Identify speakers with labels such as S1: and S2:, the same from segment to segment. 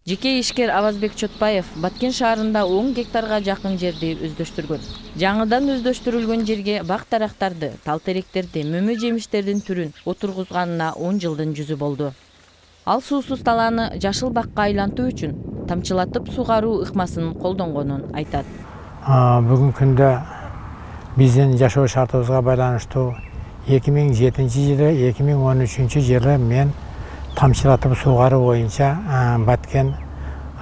S1: Жеке ишкер Авазбек Чотбаев Баткен шаарында 10 гектарга жакын жерди өздөштүргөн. Жаңыдан өздөштүрүлгөн жерге бак дарактарды, тал теректерди, мөмө жемиштердин түрүн отургузганына 10 жылдын жүзү болду. Ал суусуз талааны жашыл бакка айлантуу үчүн тамчылатып сугаруу ыкмасын колдонгонун айтат.
S2: Бүгүнкү күндө биздин жашоо шартыбызга байланыштуу 2007 жылы, 2013 жылы мен тамчылатып сугаруу боюнча Баткен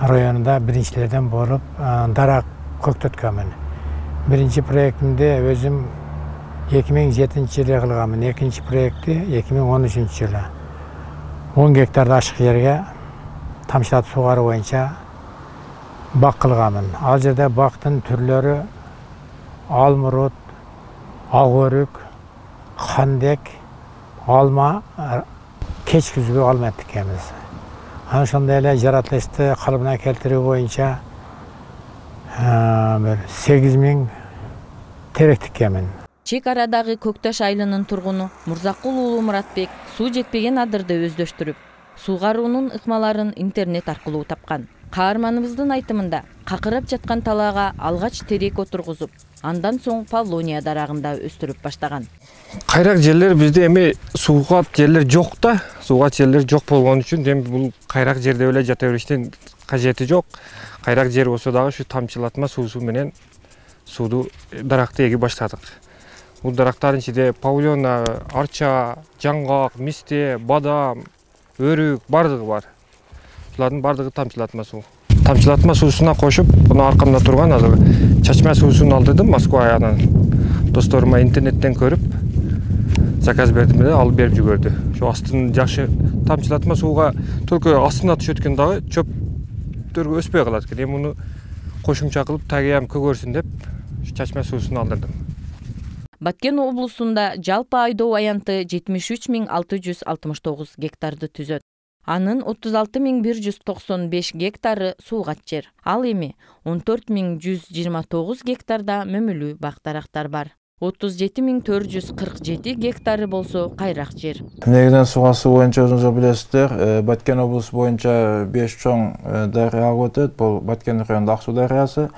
S2: районунда биринчилерден болуп дарак көктөткөнмүн. Биринчи проектимди өзүм 2007 жылы кылганмын, экинчи проектти 2013 жылы. 10 гектарды ашык жерге тамчылатып сугаруу боюнча бак кылганмын. Ал жерде бактын түрлөрү алмурут, ак өрүк, кандек, алма, keç күзгү алма тикебиз. Ошондой эле жаратылышты калыбына келтирүү боюнча 8000 терек тикемин.
S1: Чек арадагы Көкташ айылынын тургуну Мурзакул уулу Муратбек суу жетпеген адырды өздөштүрүп, сугаруунун ыкмаларын интернет аркылуу тапкан. Каарманыбыздын айтымында какырап жаткан талаага алгач терек отургузуп, андан соң Павлония дарагында өстүрүп баштаган.
S3: Кайрак жерлер бизде эми суугат жерлер жок да. Суугат жерлер жок болгон үчүн эми бул кайрак жерде эле жата бериштин кажети жок. Кайрак жер болсо дагы ушу тамчылатма суусу менен сууду даракты эги баштадык. Бул дарактардын ичинде павлиона, арча, жаңгак, мисте, бадам, өрүк бардыгы бар. Булардын бардыгы тамчылатма суу. Тамчылатма суусуна кошуп, муну аркамда турган азыр чачма суусун алдырдым Москвадан. Досторума интернеттен көрүп, заказ бердим эле, алып берип жүгөрдү. Ошо астын жакшы тамчылатма сууга только астына түшөт экен дагы чөптөргө өспөй калат экен. Эми муну кошумча кылып тагыям көгөрсүн деп чачма суусун алдырдым.
S1: Баткен облусунда жалпы айдоо аянты 73669 гектарды түзөт. Анын 36195 гектары суугат жер. Ал эми 14129 гектарда мөмөлүү бак дарактар бар. 37447 гектары болсо кайрак жер.
S4: Негизинен сугасы боюнча өзүңүздөр билесиздер, Баткен облусу боюнча 5 чоң дарыя өтөт. Бул Баткен районунда Ак суу дарыясы,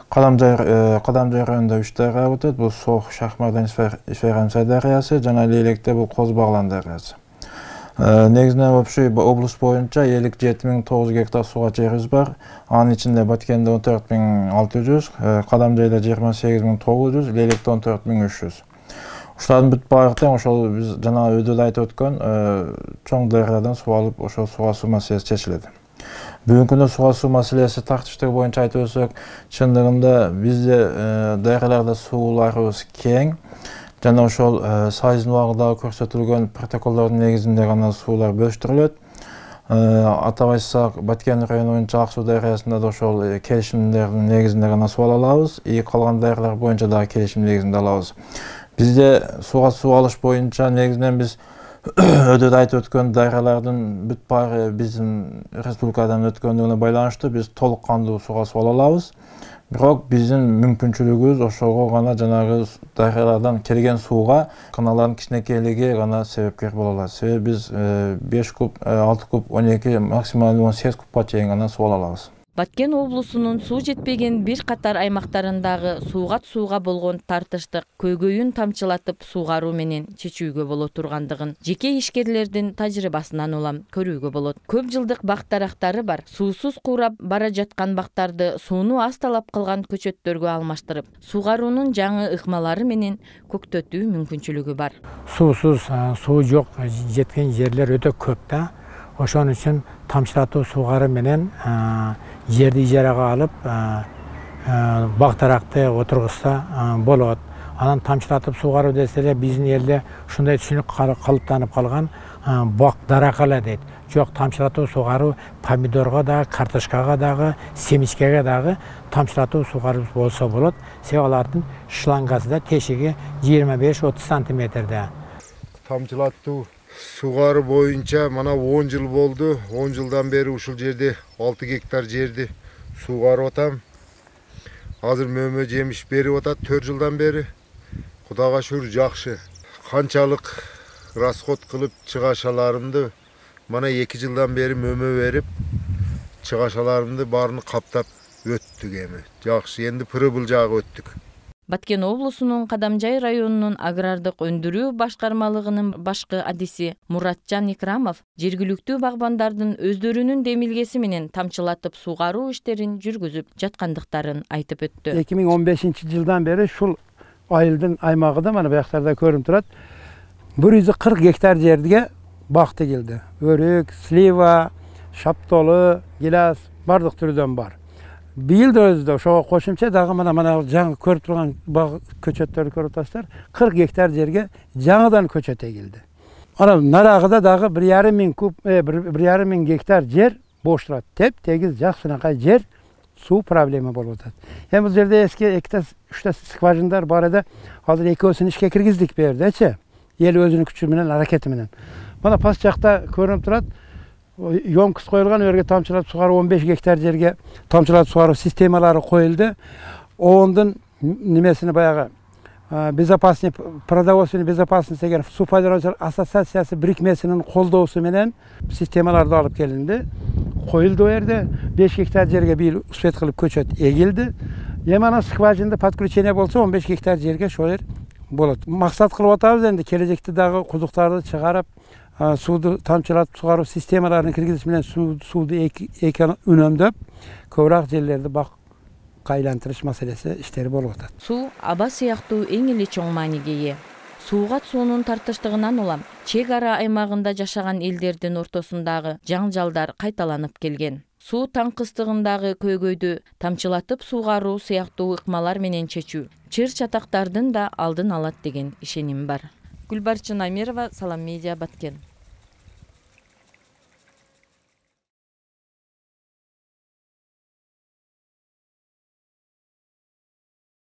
S4: Кадамжай районунда 3 дарыя өтөт. Бул Сох, Шахмардан, Исфайганчай дарыясы, жана Лейлекте бул Коз Баглан дарыясы. Негизинен вообще облус боюнча 57900 гектар сууга жерибиз бар. Анын ичинде Баткенде 14600, Кадамжайда 28900, Лейлекте 14300. Ушулардын бүт баары тең ошол биз жана өйдө айтып өткөн чоң дарыядан суу алып ошол сууга суу маселеси чечилет. Бүгүнкү күндө сууга суу маселеси тартыштыгы боюнча айтып өтсөк, чындыгында бизде дарыяларда сууларыбыз кең. Жана ошол сайыздын убагында көрсөтүлгөн протоколдордун негизинде гана суулар бөлүштүрүлөт. Атап айтсак, Баткен району боюнча Ак суу дарыясында да ошол келишимдердин негизинде гана суу ала алабыз. Калган дарыялар боюнча дагы келишим негизинде алабыз. Бизде сууга суу алыш боюнча негизинен биз өйдө айтып өткөн дарыялардын бүт баары биздин республикадан өткөндүгүнө байланыштуу биз толук кандуу сууга суу ала алабыз. Бирок биздин мүмкүнчүлүгүбүз ошого гана жанагы дарыялардан келген сууга каналдардын кичинекейлиги гана себепкер боло алат. Себеби биз 5 куб, 6 куб, 12, максималдуу 18 кубка чейин гана суу ала алабыз.
S1: Баткен облусунун суу жетпеген бир катар аймактарындагы сууга болгон тартыштык көйгөйүн тамчылатып суугаруу менен чечүүгө боло тургандыгын жеке ишкерлердин тажрыйбасынан улам көрүүгө болот. Көп жылдык бак дарактары бар, суусуз курап бара жаткан бактарды сууну аз талап кылган көчөттөргө алмаштырып, суугаруунун жаңы ыкмалары менен көктөтүү мүмкүнчүлүгү бар.
S2: Суусуз, суу жок жеткен жерлер өтө көп да. Ошон үчүн тамчылатуу суугары менен жерди ижарага алып, бак даракты отургузса болот. Анан тамчылатып суугаруу десе эле биздин элде ушундай түшүнүк калыптанып калган, бак дарак эле дейт. Жок, тамчылатуу суугаруу помидорго дагы, картошкага дагы, семечкеге дагы тамчылатуу суугаруу болсо болот. Себеби алардын шлангасы да тешиги 25-30 сантиметрде.
S5: Тамчылатуу суугаруу боюнча мана 10 жыл болду. 10 жылдан бери ушул жерде 6 гектар жерди суугарып атам. Азыр мөмө жемиш берип атат 4 жылдан бери. Кудайга шүгүр жакшы. Канчалык расход кылып чыгашаларымды мана 2 жылдан бери мөмө берип чыгашаларымды баарын каптап өттүк эми. Жакшы, энди пырыбыл жагы өттүк.
S1: Баткен облусунун Кадамжай районунун агрардык өндүрүү башкармалыгынын башкы адиси Муратжан Икрамов жергиликтүү багбандардын өздөрүнүн демилгеси менен тамчылатып сугаруу иштерин жүргүзүп жаткандыктарын айтып өттү.
S6: 2015-жылдан бери ушул айылдын аймагында мана буяктарда көрүнүп турат. 140 гектар жерге бак тегилди. Өрүк, слива, шаптолу, гилас бардык түрдөн бар. Быйыл да өзү ошого кошумча дагы мана жаңы көрүп турган баг көчөттөрдү көрүп атасыздар. 40 гектар жерге жаңыдан көчөт эгилди. Ана нарагыда дагы 1,5 миң гектар жер бош турат. Теп-тегиз жакшынакай жер суу проблема болуп атат. Эми бул жерде эски 2-3 скважиндар бар эди. Азыр экөөсүн ишке киргиздик бу жердечи. Эл өзүнүн күчү менен, аракети менен. Мана пас жакта көрүнүп турат. Yonkuz koyulgan örge tamçılat sugarı 15 hektar жерге tamçılat sugarı sistemaları koyuldu. Ondan nimesini bayağı безопасный продовольственный безопасность егер су пайдалануучулар ассоциациясы бирикмесинин колдоосу менен системаларды алып келинди. Коюлду жерде 5 гектар жерге быйыл успет кылып көчөт эгилди. Эми ана скважинада подключение болсо 15 гектар жерге ошол жер болот. Максат кылып атабыз энди келечекте дагы кудуктарды чыгарып suudu tamçılatıp sugarуу sistemalarını kirgiziş менен suudu үнөмдөп көбүрөөк жерлерди бакка айлантырыш маселеси иштери болуп атат.
S1: Суу аба сыяктуу эң эле чоң мааниге ээ. Суугат суунун тартыштыгынан улам чек ара аймагында жашаган элдердин ортосундагы жаңжалдар кайталанып келген. Суу таңкыстыгындагы көйгөйдү тамчылатып суугаруу сыяктуу ыкмалар менен чечүү чыр чатактардын да алдын алат деген ишеним бар. Гүлбарчын Амирова, Салам Медиа, Баткен.